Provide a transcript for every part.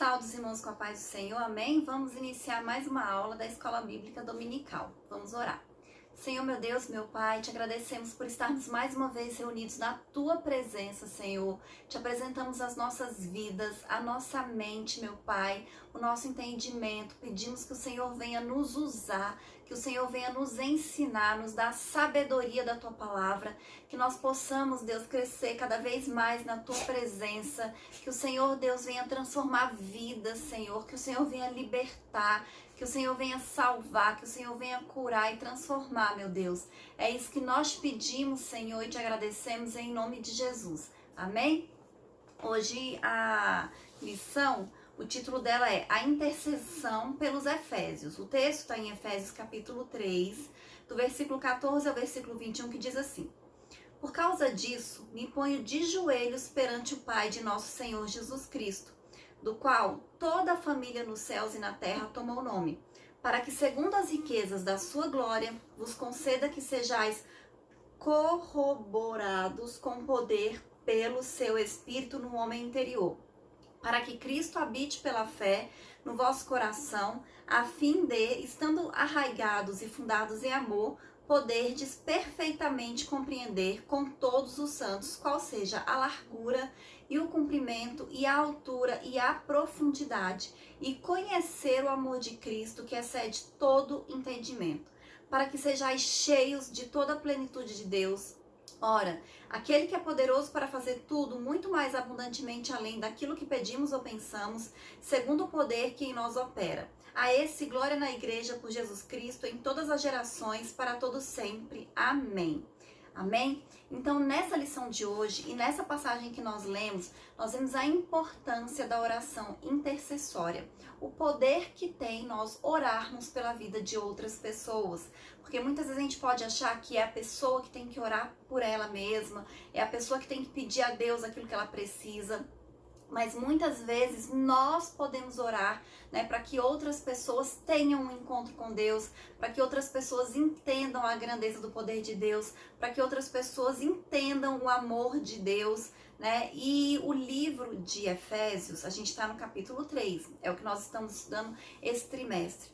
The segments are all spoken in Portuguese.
Saúde, irmãos, com a paz do Senhor, amém? Vamos iniciar mais uma aula da Escola Bíblica Dominical. Vamos orar. Senhor, meu Deus, meu Pai, te agradecemos por estarmos mais uma vez reunidos na Tua presença, Senhor. Te apresentamos as nossas vidas, a nossa mente, meu Pai, o nosso entendimento. Pedimos que o Senhor venha nos usar, que o Senhor venha nos ensinar, nos dar a sabedoria da Tua palavra, que nós possamos, Deus, crescer cada vez mais na Tua presença, que o Senhor, Deus, venha transformar vidas, Senhor, que o Senhor venha libertar, que o Senhor venha salvar, que o Senhor venha curar e transformar, meu Deus. É isso que nós pedimos, Senhor, e te agradecemos em nome de Jesus. Amém? Hoje a lição, o título dela é A Intercessão pelos Efésios. O texto está em Efésios capítulo 3, do versículo 14 ao versículo 21, que diz assim: Por causa disso, me ponho de joelhos perante o Pai de nosso Senhor Jesus Cristo, do qual toda a família nos céus e na terra tomou o nome, para que, segundo as riquezas da sua glória, vos conceda que sejais corroborados com poder pelo seu Espírito no homem interior, para que Cristo habite pela fé no vosso coração, a fim de, estando arraigados e fundados em amor, poderdes perfeitamente compreender com todos os santos qual seja a largura e o comprimento e a altura e a profundidade, e conhecer o amor de Cristo que excede todo entendimento, para que sejais cheios de toda a plenitude de Deus. Ora, aquele que é poderoso para fazer tudo muito mais abundantemente além daquilo que pedimos ou pensamos, segundo o poder que em nós opera. A esse glória na igreja por Jesus Cristo em todas as gerações, para todos sempre. Amém. Amém? Então, nessa lição de hoje e nessa passagem que nós lemos, nós vemos a importância da oração intercessória, o poder que tem nós orarmos pela vida de outras pessoas, porque muitas vezes a gente pode achar que é a pessoa que tem que orar por ela mesma, é a pessoa que tem que pedir a Deus aquilo que ela precisa. Mas muitas vezes nós podemos orar, né, para que outras pessoas tenham um encontro com Deus, para que outras pessoas entendam a grandeza do poder de Deus, para que outras pessoas entendam o amor de Deus, né? E o livro de Efésios, a gente está no capítulo 3, é o que nós estamos estudando esse trimestre.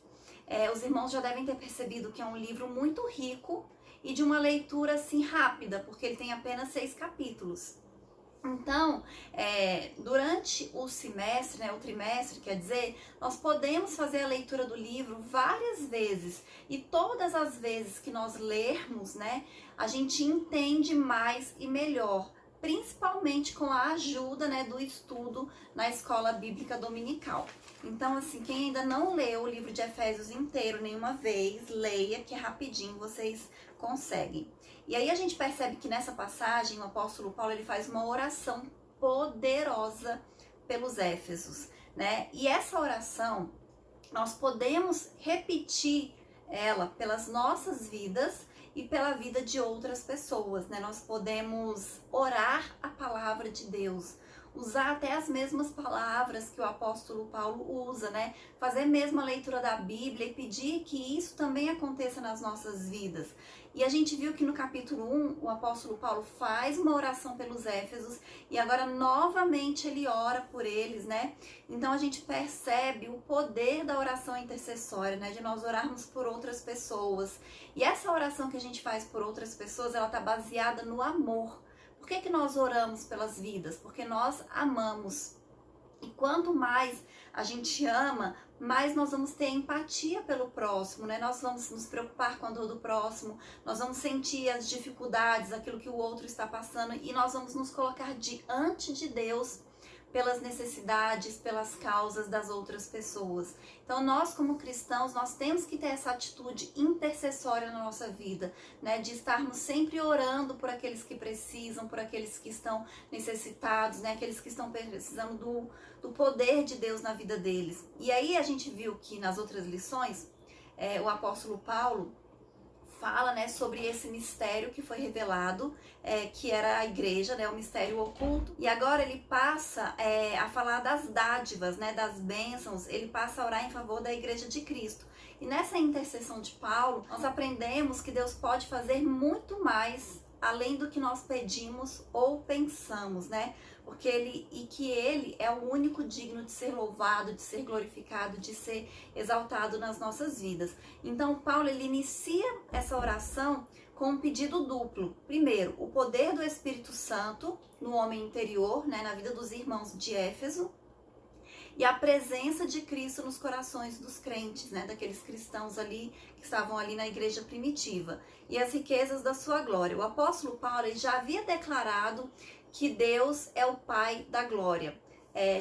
Os irmãos já devem ter percebido que é um livro muito rico e de uma leitura assim rápida, porque ele tem apenas 6 capítulos. Então, durante o semestre, né, o trimestre, quer dizer, nós podemos fazer a leitura do livro várias vezes, e todas as vezes que nós lermos, né, a gente entende mais e melhor, principalmente com a ajuda, né, do estudo na Escola Bíblica Dominical. Então, assim, quem ainda não leu o livro de Efésios inteiro nenhuma vez, leia, que rapidinho vocês conseguem. E aí a gente percebe que nessa passagem o apóstolo Paulo ele faz uma oração poderosa pelos Éfesos, né? E essa oração nós podemos repetir ela pelas nossas vidas e pela vida de outras pessoas, né? Nós podemos orar a palavra de Deus, usar até as mesmas palavras que o apóstolo Paulo usa, né? Fazer mesmo a leitura da Bíblia e pedir que isso também aconteça nas nossas vidas. E a gente viu que no capítulo 1, o apóstolo Paulo faz uma oração pelos Éfesos e agora novamente ele ora por eles, né? Então a gente percebe o poder da oração intercessória, né? De nós orarmos por outras pessoas. E essa oração que a gente faz por outras pessoas, ela tá baseada no amor. Por que nós oramos pelas vidas? Porque nós amamos. E quanto mais a gente ama, mais nós vamos ter empatia pelo próximo, né? Nós vamos nos preocupar com a dor do próximo, nós vamos sentir as dificuldades, aquilo que o outro está passando, e nós vamos nos colocar diante de Deus pelas necessidades, pelas causas das outras pessoas. Então nós como cristãos, nós temos que ter essa atitude intercessória na nossa vida, né? De estarmos sempre orando por aqueles que precisam, por aqueles que estão necessitados, né? Aqueles que estão precisando do poder de Deus na vida deles. E aí a gente viu que nas outras lições, o apóstolo Paulo fala, né, sobre esse mistério que foi revelado, que era a igreja, né, o mistério oculto. E agora ele passa a falar das dádivas, né, das bênçãos, ele passa a orar em favor da igreja de Cristo. E nessa intercessão de Paulo, nós aprendemos que Deus pode fazer muito mais além do que nós pedimos ou pensamos, né? Porque ele é o único digno de ser louvado, de ser glorificado, de ser exaltado nas nossas vidas. Então, Paulo, ele inicia essa oração com um pedido duplo. Primeiro, o poder do Espírito Santo no homem interior, né, na vida dos irmãos de Éfeso, e a presença de Cristo nos corações dos crentes, né, daqueles cristãos ali que estavam ali na igreja primitiva, e as riquezas da sua glória. O apóstolo Paulo já havia declarado que Deus é o Pai da glória,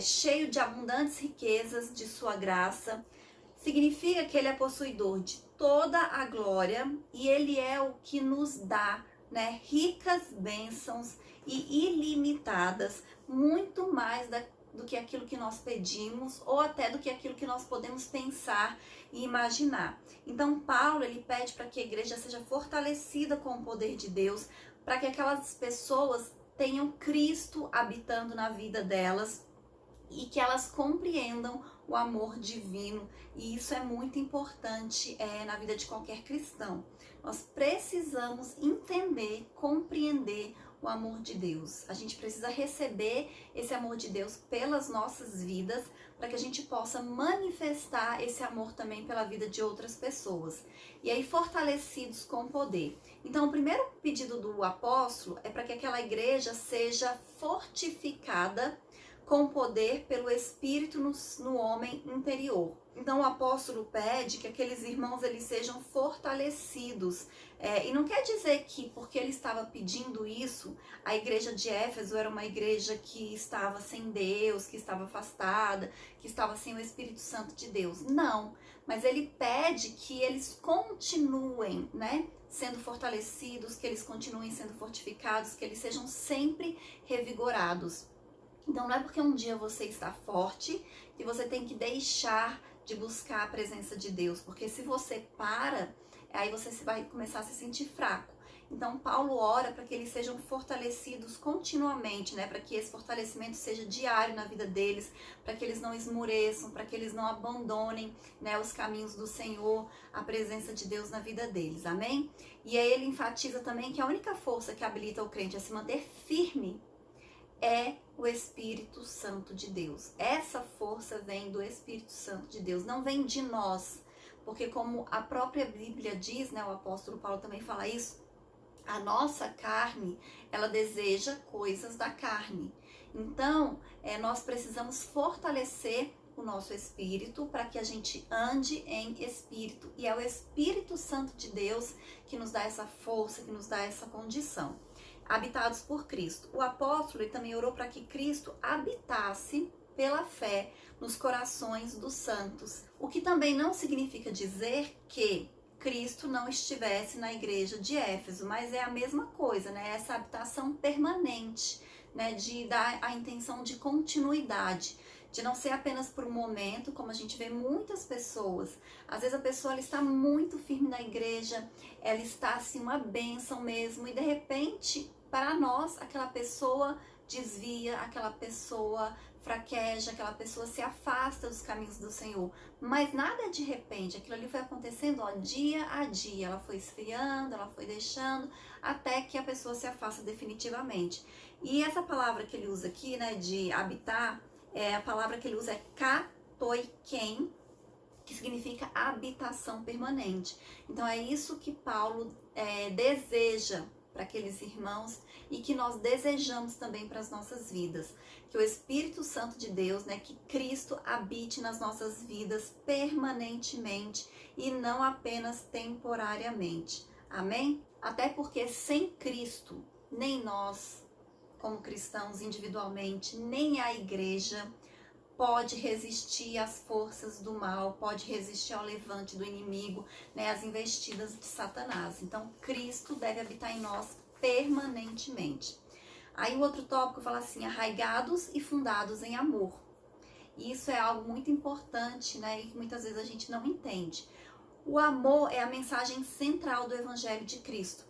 cheio de abundantes riquezas de sua graça. Significa que ele é possuidor de toda a glória e ele é o que nos dá, né, ricas bênçãos e ilimitadas, muito mais do que aquilo que nós pedimos ou até do que aquilo que nós podemos pensar e imaginar. Então Paulo, ele pede para que a igreja seja fortalecida com o poder de Deus, para que aquelas pessoas tenham Cristo habitando na vida delas e que elas compreendam o amor divino. E isso é muito importante na vida de qualquer cristão. Nós precisamos entender, compreender o amor de Deus. A gente precisa receber esse amor de Deus pelas nossas vidas, para que a gente possa manifestar esse amor também pela vida de outras pessoas. E aí, fortalecidos com poder. Então, o primeiro pedido do apóstolo é para que aquela igreja seja fortificada com poder pelo Espírito no homem interior. Então o apóstolo pede que aqueles irmãos eles sejam fortalecidos. E não quer dizer que porque ele estava pedindo isso, a igreja de Éfeso era uma igreja que estava sem Deus, que estava afastada, que estava sem o Espírito Santo de Deus. Não, mas ele pede que eles continuem, né, sendo fortalecidos, que eles continuem sendo fortificados, que eles sejam sempre revigorados. Então não é porque um dia você está forte que você tem que deixar de buscar a presença de Deus, porque se você para, aí você vai começar a se sentir fraco. Então Paulo ora para que eles sejam fortalecidos continuamente, né? Para que esse fortalecimento seja diário na vida deles, para que eles não esmoreçam, para que eles não abandonem, né, os caminhos do Senhor, a presença de Deus na vida deles, amém? E aí ele enfatiza também que a única força que habilita o crente a se manter firme é o Espírito Santo de Deus. Essa força vem do Espírito Santo de Deus, não vem de nós, porque como a própria Bíblia diz, né, o apóstolo Paulo também fala isso, a nossa carne, ela deseja coisas da carne. Então, nós precisamos fortalecer o nosso espírito para que a gente ande em espírito. E é o Espírito Santo de Deus que nos dá essa força, que nos dá essa condição. Habitados por Cristo. O apóstolo ele também orou para que Cristo habitasse pela fé nos corações dos santos. O que também não significa dizer que Cristo não estivesse na igreja de Éfeso, mas é a mesma coisa, né? Essa habitação permanente, né? De dar a intenção de continuidade, de não ser apenas por um momento, como a gente vê muitas pessoas. Às vezes a pessoa ela está muito firme na igreja, ela está assim uma bênção mesmo, e de repente, para nós, aquela pessoa desvia, aquela pessoa fraqueja, aquela pessoa se afasta dos caminhos do Senhor. Mas nada é de repente, aquilo ali foi acontecendo dia a dia, ela foi esfriando, ela foi deixando, até que a pessoa se afasta definitivamente. E essa palavra que ele usa aqui, né, de habitar, a palavra que ele usa é katoiken, que significa habitação permanente. Então é isso que Paulo deseja para aqueles irmãos e que nós desejamos também para as nossas vidas. Que o Espírito Santo de Deus, né, que Cristo habite nas nossas vidas permanentemente e não apenas temporariamente. Amém? Até porque sem Cristo, nem nós, como cristãos individualmente, nem a igreja pode resistir às forças do mal, pode resistir ao levante do inimigo, né, às investidas de Satanás. Então, Cristo deve habitar em nós permanentemente. Aí o outro tópico fala assim, arraigados e fundados em amor. E isso é algo muito importante, né, e que muitas vezes a gente não entende. O amor é a mensagem central do Evangelho de Cristo.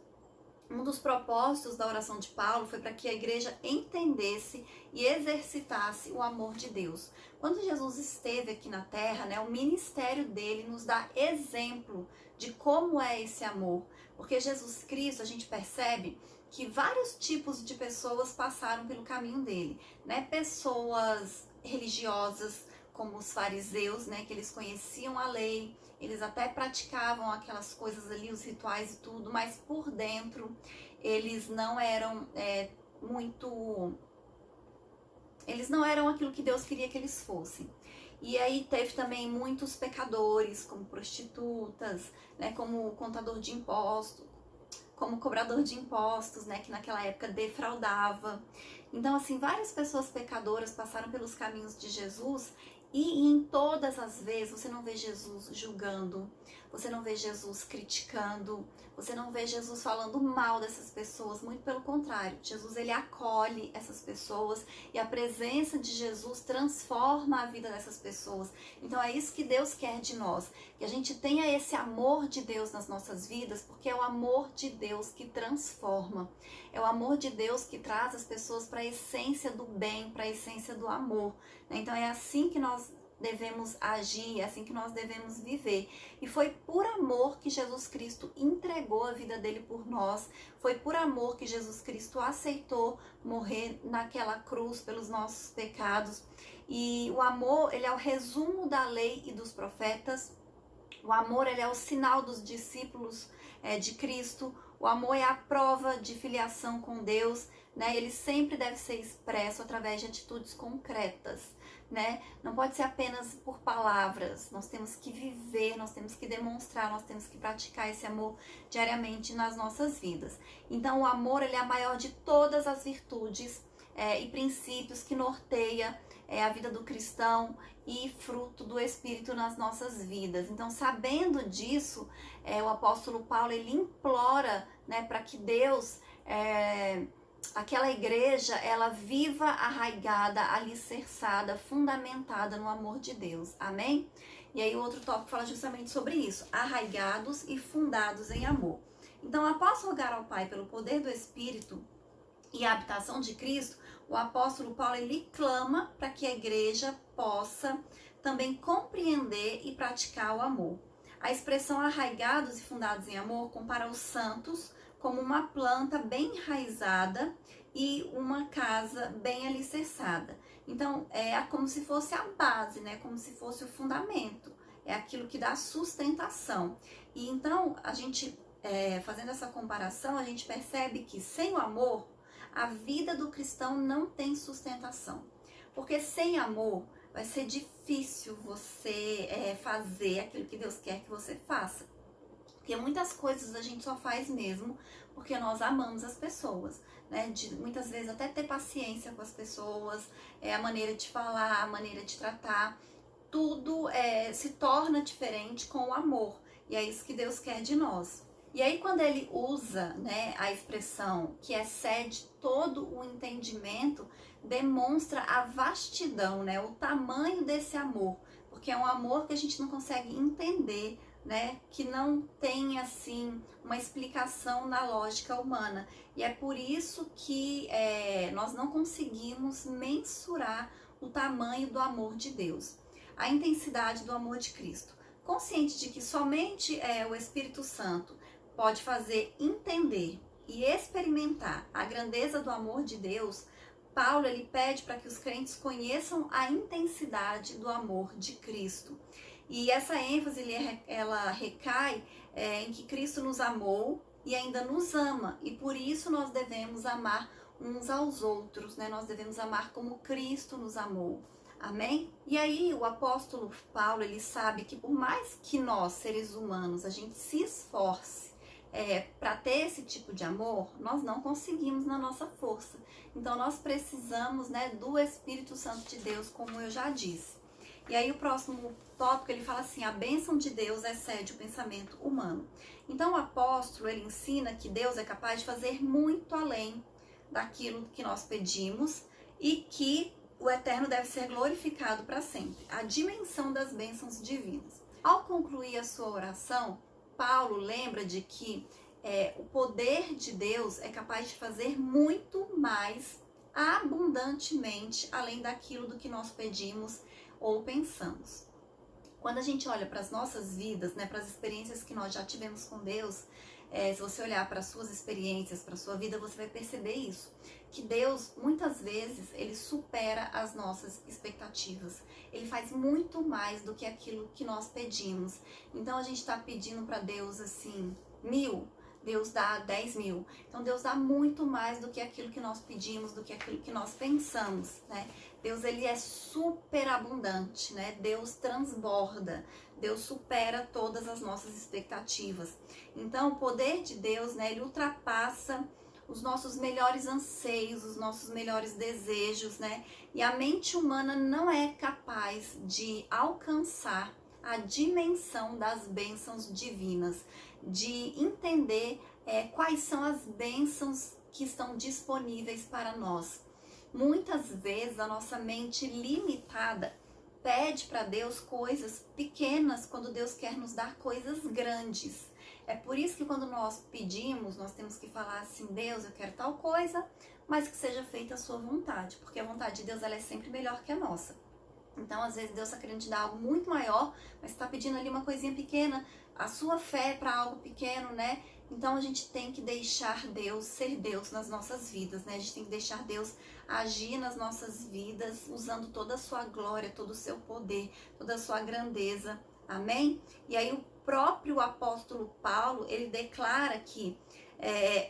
Um dos propósitos da oração de Paulo foi para que a igreja entendesse e exercitasse o amor de Deus. Quando Jesus esteve aqui na terra, né, o ministério dele nos dá exemplo de como é esse amor. Porque Jesus Cristo, a gente percebe que vários tipos de pessoas passaram pelo caminho dele, né? Pessoas religiosas, como os fariseus, né? Que eles conheciam a lei, eles até praticavam aquelas coisas ali, os rituais e tudo, mas por dentro eles não eram eles não eram aquilo que Deus queria que eles fossem. E aí teve também muitos pecadores, como prostitutas, né, como contador de impostos, como cobrador de impostos, né, que naquela época defraudava. Então, assim, várias pessoas pecadoras passaram pelos caminhos de Jesus e em todas as vezes você não vê Jesus julgando, você não vê Jesus criticando, você não vê Jesus falando mal dessas pessoas, muito pelo contrário. Jesus, ele acolhe essas pessoas e a presença de Jesus transforma a vida dessas pessoas. Então é isso que Deus quer de nós, que a gente tenha esse amor de Deus nas nossas vidas, porque é o amor de Deus que transforma. É o amor de Deus que traz as pessoas para a essência do bem, para a essência do amor. Então é assim que nós devemos agir, é assim que nós devemos viver. E foi por amor que Jesus Cristo entregou a vida dele por nós. Foi por amor que Jesus Cristo aceitou morrer naquela cruz pelos nossos pecados. E o amor, ele é o resumo da lei e dos profetas. O amor, ele é o sinal dos discípulos de Cristo. O amor é a prova de filiação com Deus, né? Ele sempre deve ser expresso através de atitudes concretas, né? Não pode ser apenas por palavras. Nós temos que viver, nós temos que demonstrar, nós temos que praticar esse amor diariamente nas nossas vidas. Então, o amor, ele é a maior de todas as virtudes e princípios que norteia a vida do cristão e fruto do Espírito nas nossas vidas. Então, sabendo disso, o apóstolo Paulo, ele implora, né, para que Deus, aquela igreja, ela viva arraigada, alicerçada, fundamentada no amor de Deus. Amém? E aí o outro tópico fala justamente sobre isso, arraigados e fundados em amor. Então, após rogar ao Pai pelo poder do Espírito e a habitação de Cristo, o apóstolo Paulo, ele clama para que a igreja possa também compreender e praticar o amor. A expressão arraigados e fundados em amor compara os santos como uma planta bem enraizada e uma casa bem alicerçada. Então, é como se fosse a base, né? Como se fosse o fundamento. É aquilo que dá sustentação. E então, a gente, fazendo essa comparação, a gente percebe que sem o amor, a vida do cristão não tem sustentação. Porque sem amor, vai ser difícil você fazer aquilo que Deus quer que você faça. Porque muitas coisas a gente só faz mesmo porque nós amamos as pessoas, né? Muitas vezes até ter paciência com as pessoas, a maneira de falar, a maneira de tratar, tudo se torna diferente com o amor. E é isso que Deus quer de nós. E aí quando ele usa, né, a expressão que excede todo o entendimento, demonstra a vastidão, né, o tamanho desse amor, porque é um amor que a gente não consegue entender, né, que não tem assim uma explicação na lógica humana. E é por isso que nós não conseguimos mensurar o tamanho do amor de Deus, a intensidade do amor de Cristo. Consciente de que somente o Espírito Santo pode fazer entender e experimentar a grandeza do amor de Deus, Paulo, ele pede para que os crentes conheçam a intensidade do amor de Cristo. E essa ênfase, ela recai em que Cristo nos amou e ainda nos ama. E por isso nós devemos amar uns aos outros, né? Nós devemos amar como Cristo nos amou. Amém? E aí o apóstolo Paulo, ele sabe que por mais que nós, seres humanos, a gente se esforce para ter esse tipo de amor, nós não conseguimos na nossa força. Então nós precisamos, né, do Espírito Santo de Deus, como eu já disse. E aí o próximo tópico, ele fala assim, a bênção de Deus excede o pensamento humano. Então o apóstolo, ele ensina que Deus é capaz de fazer muito além daquilo que nós pedimos e que o eterno deve ser glorificado para sempre. A dimensão das bênçãos divinas. Ao concluir a sua oração, Paulo lembra de que o poder de Deus é capaz de fazer muito mais abundantemente além daquilo do que nós pedimos ou pensamos. Quando a gente olha para as nossas vidas, né, para as experiências que nós já tivemos com Deus, se você olhar para suas experiências, para sua vida, você vai perceber isso. Que Deus, muitas vezes, Ele supera as nossas expectativas. Ele faz muito mais do que aquilo que nós pedimos. Então, a gente está pedindo para Deus, assim, 1.000, Deus dá 10.000. Então, Deus dá muito mais do que aquilo que nós pedimos, do que aquilo que nós pensamos, né? Deus, Ele é super abundante, né? Deus transborda, Deus supera todas as nossas expectativas. Então, o poder de Deus, né, Ele ultrapassa os nossos melhores anseios, os nossos melhores desejos, né? E a mente humana não é capaz de alcançar a dimensão das bênçãos divinas, de entender quais são as bênçãos que estão disponíveis para nós. Muitas vezes a nossa mente limitada pede para Deus coisas pequenas quando Deus quer nos dar coisas grandes. É por isso que quando nós pedimos, nós temos que falar assim: Deus, eu quero tal coisa, mas que seja feita a sua vontade, porque a vontade de Deus, ela é sempre melhor que a nossa. Então, às vezes, Deus está querendo te dar algo muito maior, mas está pedindo ali uma coisinha pequena, a sua fé para algo pequeno, né? Então, a gente tem que deixar Deus ser Deus nas nossas vidas, né? A gente tem que deixar Deus agir nas nossas vidas, usando toda a sua glória, todo o seu poder, toda a sua grandeza. Amém? E aí, o próprio apóstolo Paulo, ele declara que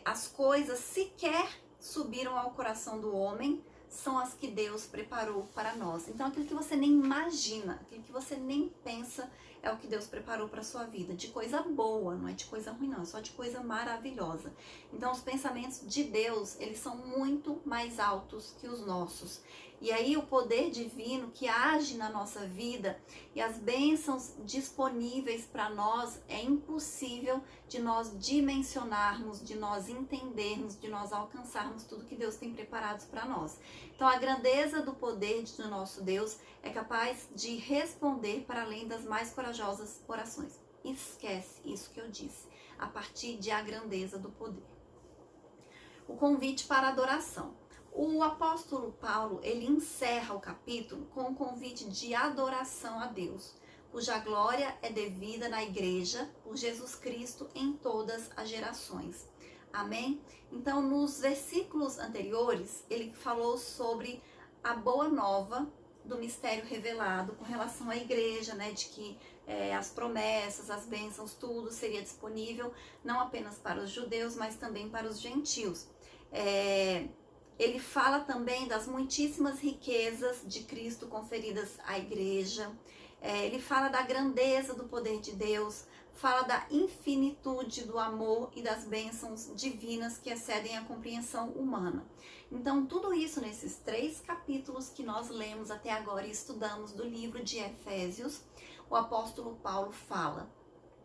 as coisas sequer subiram ao coração do homem, são as que Deus preparou para nós. Então, aquilo que você nem imagina, aquilo que você nem pensa, é o que Deus preparou para a sua vida. De coisa boa, não é de coisa ruim, não. É só de coisa maravilhosa. Então, os pensamentos de Deus, eles são muito mais altos que os nossos. E aí, o poder divino que age na nossa vida e as bênçãos disponíveis para nós, é impossível de nós dimensionarmos, de nós entendermos, de nós alcançarmos tudo que Deus tem preparado para nós. Então, a grandeza do poder do nosso Deus é capaz de responder para além das mais corajosas orações. Esquece isso que eu disse, a partir de a grandeza do poder. O convite para adoração. O apóstolo Paulo, ele encerra o capítulo com o convite de adoração a Deus, cuja glória é devida na igreja por Jesus Cristo em todas as gerações. Amém? Então, nos versículos anteriores, ele falou sobre a boa nova do mistério revelado com relação à igreja, né, de que as promessas, as bênçãos, tudo seria disponível, não apenas para os judeus, mas também para os gentios. Ele fala também das muitíssimas riquezas de Cristo conferidas à igreja. Ele fala da grandeza do poder de Deus, fala da infinitude do amor e das bênçãos divinas que excedem a compreensão humana. Então, tudo isso nesses 3 capítulos que nós lemos até agora e estudamos do livro de Efésios, o apóstolo Paulo fala.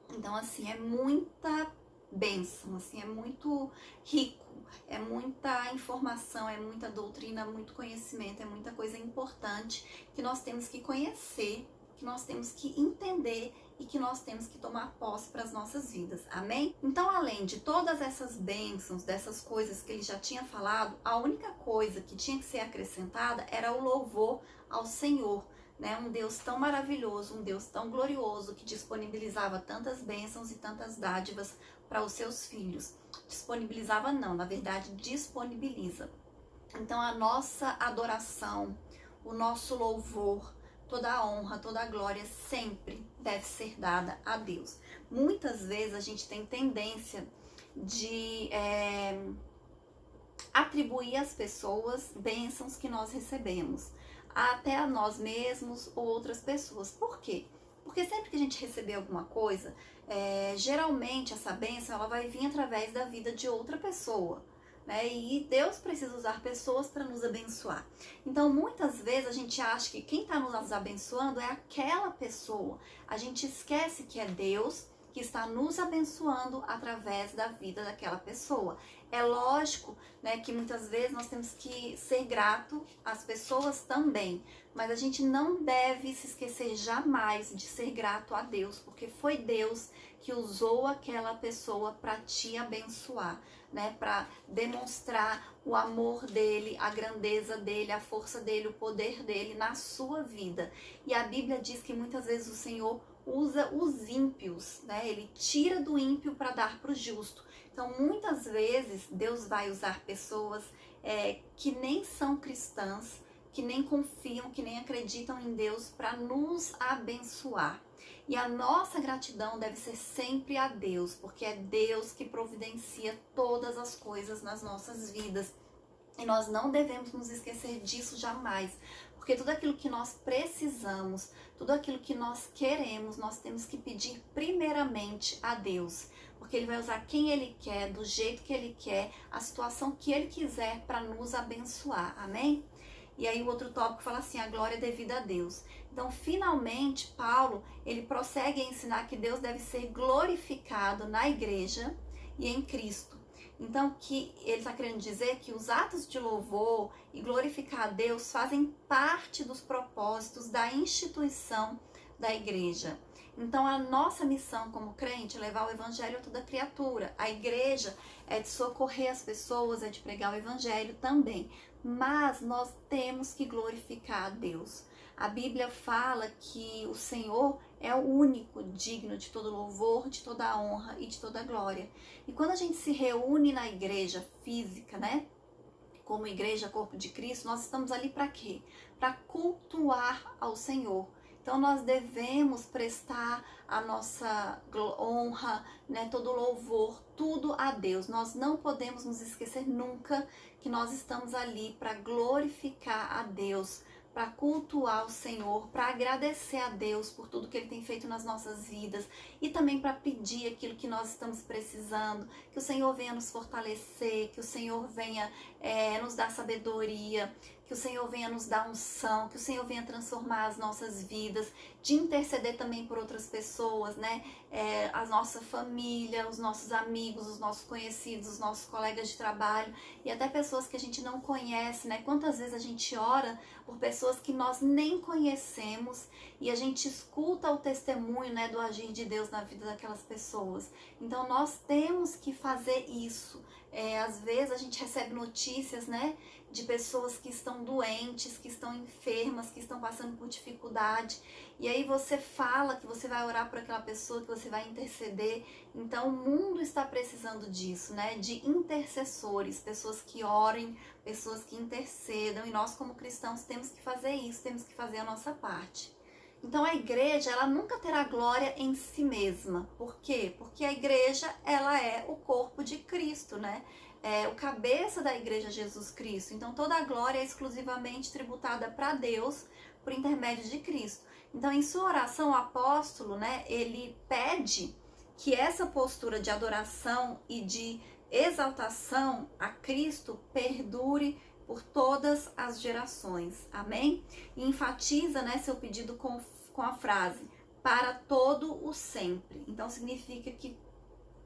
Então, assim, é muita bênção, assim, é muito rico, é muita informação, é muita doutrina, muito conhecimento, é muita coisa importante que nós temos que conhecer, que nós temos que entender e que nós temos que tomar posse para as nossas vidas, amém? Então, além de todas essas bênçãos, dessas coisas que ele já tinha falado, a única coisa que tinha que ser acrescentada era o louvor ao Senhor, né? Um Deus tão maravilhoso, um Deus tão glorioso, que disponibilizava tantas bênçãos e tantas dádivas para os seus filhos. Disponibilizava não, na verdade disponibiliza. Então a nossa adoração, o nosso louvor, toda a honra, toda a glória sempre deve ser dada a Deus. Muitas vezes a gente tem tendência de atribuir às pessoas bênçãos que nós recebemos, até a nós mesmos ou outras pessoas. Por quê? Porque sempre que a gente receber alguma coisa, geralmente essa bênção ela vai vir através da vida de outra pessoa, né? E Deus precisa usar pessoas para nos abençoar. Então, muitas vezes a gente acha que quem está nos abençoando é aquela pessoa. A gente esquece que é Deus que está nos abençoando através da vida daquela pessoa. É lógico, né, que muitas vezes nós temos que ser grato às pessoas também, mas a gente não deve se esquecer jamais de ser grato a Deus, porque foi Deus que usou aquela pessoa para te abençoar, né, para demonstrar o amor dele, a grandeza dele, a força dele, o poder dele na sua vida. E a Bíblia diz que muitas vezes o Senhor usa os ímpios, né? Ele tira do ímpio para dar para o justo. Então, muitas vezes, Deus vai usar pessoas que nem são cristãs, que nem confiam, que nem acreditam em Deus para nos abençoar. E a nossa gratidão deve ser sempre a Deus, porque é Deus que providencia todas as coisas nas nossas vidas. E nós não devemos nos esquecer disso jamais, porque tudo aquilo que nós precisamos, tudo aquilo que nós queremos, nós temos que pedir primeiramente a Deus, porque Ele vai usar quem Ele quer, do jeito que Ele quer, a situação que Ele quiser para nos abençoar, amém? E aí o outro tópico fala assim, a glória é devida a Deus. Então, finalmente, Paulo, ele prossegue a ensinar que Deus deve ser glorificado na igreja e em Cristo. Então, que ele está querendo dizer que os atos de louvor e glorificar a Deus fazem parte dos propósitos da instituição da igreja. Então, a nossa missão como crente é levar o evangelho a toda criatura. A igreja é de socorrer as pessoas, é de pregar o evangelho também. Mas nós temos que glorificar a Deus. A Bíblia fala que o Senhor é o único digno de todo louvor, de toda honra e de toda glória. E quando a gente se reúne na igreja física, né? Como igreja, corpo de Cristo, nós estamos ali para quê? Para cultuar ao Senhor. Então nós devemos prestar a nossa honra, né, todo louvor, tudo a Deus. Nós não podemos nos esquecer nunca que nós estamos ali para glorificar a Deus, para cultuar o Senhor, para agradecer a Deus por tudo que Ele tem feito nas nossas vidas e também para pedir aquilo que nós estamos precisando, que o Senhor venha nos fortalecer, que o Senhor venha nos dar sabedoria, que o Senhor venha nos dar unção, que o Senhor venha transformar as nossas vidas, de interceder também por outras pessoas, né? A nossa família, os nossos amigos, os nossos conhecidos, os nossos colegas de trabalho e até pessoas que a gente não conhece, né? Quantas vezes a gente ora por pessoas que nós nem conhecemos e a gente escuta o testemunho, né, do agir de Deus na vida daquelas pessoas. Então nós temos que fazer isso. Às vezes a gente recebe notícias, né, de pessoas que estão doentes, que estão enfermas, que estão passando por dificuldade, e aí você fala que você vai orar por aquela pessoa, que você vai interceder. Então o mundo está precisando disso, né, de intercessores, pessoas que orem, pessoas que intercedam, e nós como cristãos temos que fazer isso, temos que fazer a nossa parte. Então a igreja, ela nunca terá glória em si mesma. Por quê? Porque a igreja, ela é o corpo de Cristo, né? O cabeça da igreja é Jesus Cristo. Então toda a glória é exclusivamente tributada para Deus por intermédio de Cristo. Então em sua oração o apóstolo, né, ele pede que essa postura de adoração e de exaltação a Cristo perdure por todas as gerações, amém? E enfatiza, né, seu pedido com a frase, para todo o sempre. Então significa que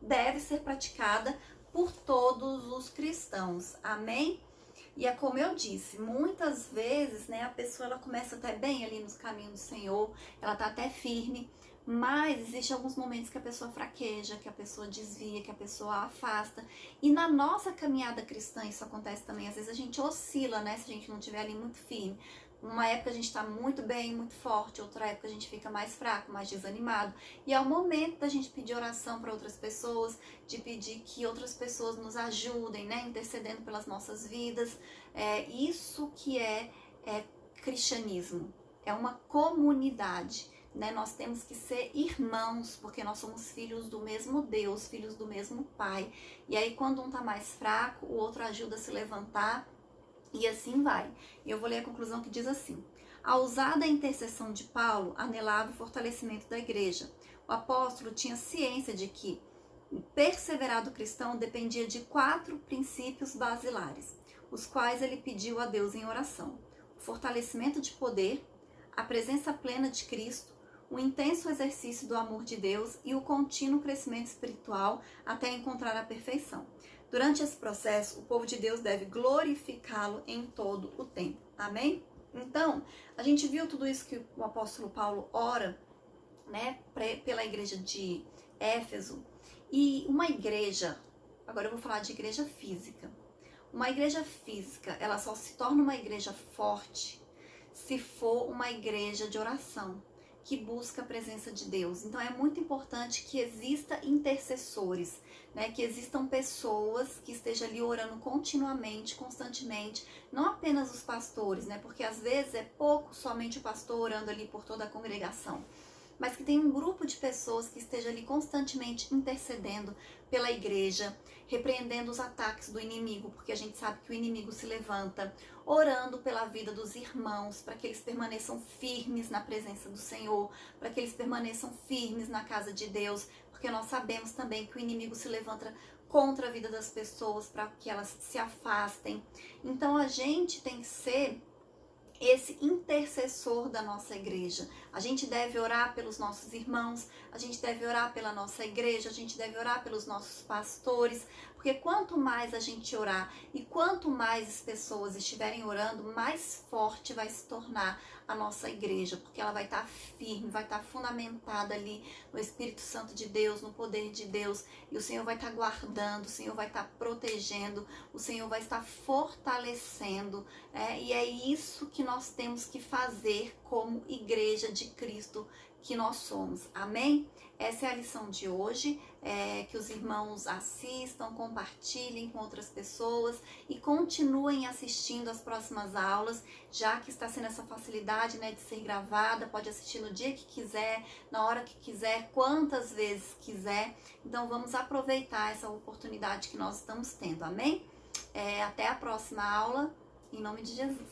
deve ser praticada por todos os cristãos, amém? E é como eu disse, muitas vezes, né, a pessoa ela começa até bem ali nos caminhos do Senhor, ela tá até firme, mas existem alguns momentos que a pessoa fraqueja, que a pessoa desvia, que a pessoa afasta. E na nossa caminhada cristã isso acontece também. Às vezes a gente oscila, né, se a gente não estiver ali muito firme. Uma época a gente está muito bem, muito forte, outra época a gente fica mais fraco, mais desanimado. E é o momento da gente pedir oração para outras pessoas, de pedir que outras pessoas nos ajudem, né, intercedendo pelas nossas vidas. Isso que é cristianismo, é uma comunidade. Né, nós temos que ser irmãos, porque nós somos filhos do mesmo Deus, filhos do mesmo Pai. E aí quando um tá mais fraco, o outro ajuda a se levantar e assim vai. E eu vou ler a conclusão que diz assim: a ousada intercessão de Paulo anelava o fortalecimento da igreja. O apóstolo tinha ciência de que o perseverado cristão dependia de 4 princípios basilares, os quais ele pediu a Deus em oração: o fortalecimento de poder, a presença plena de Cristo, o intenso exercício do amor de Deus e o contínuo crescimento espiritual até encontrar a perfeição. Durante esse processo, o povo de Deus deve glorificá-lo em todo o tempo. Amém? Então, a gente viu tudo isso que o apóstolo Paulo ora, né, pela igreja de Éfeso. E uma igreja, agora eu vou falar de igreja física. Uma igreja física, ela só se torna uma igreja forte se for uma igreja de oração, que busca a presença de Deus. Então é muito importante que exista intercessores, né? Que existam pessoas que estejam ali orando continuamente, constantemente, não apenas os pastores, né? Porque às vezes é pouco somente o pastor orando ali por toda a congregação, mas que tem um grupo de pessoas que esteja ali constantemente intercedendo pela igreja, repreendendo os ataques do inimigo, porque a gente sabe que o inimigo se levanta, orando pela vida dos irmãos, para que eles permaneçam firmes na presença do Senhor, para que eles permaneçam firmes na casa de Deus, porque nós sabemos também que o inimigo se levanta contra a vida das pessoas, para que elas se afastem. Então a gente tem que ser esse intercessor da nossa igreja. A gente deve orar pelos nossos irmãos, a gente deve orar pela nossa igreja, a gente deve orar pelos nossos pastores, porque quanto mais a gente orar e quanto mais as pessoas estiverem orando, mais forte vai se tornar a nossa igreja, porque ela vai estar firme, vai estar fundamentada ali no Espírito Santo de Deus, no poder de Deus, e o Senhor vai estar guardando, o Senhor vai estar protegendo, o Senhor vai estar fortalecendo, e é isso que nós temos que fazer como igreja de Cristo que nós somos. Amém? Essa é a lição de hoje, que os irmãos assistam, compartilhem com outras pessoas e continuem assistindo as próximas aulas, já que está sendo essa facilidade, né, de ser gravada, pode assistir no dia que quiser, na hora que quiser, quantas vezes quiser. Então vamos aproveitar essa oportunidade que nós estamos tendo, amém? Até a próxima aula, em nome de Jesus.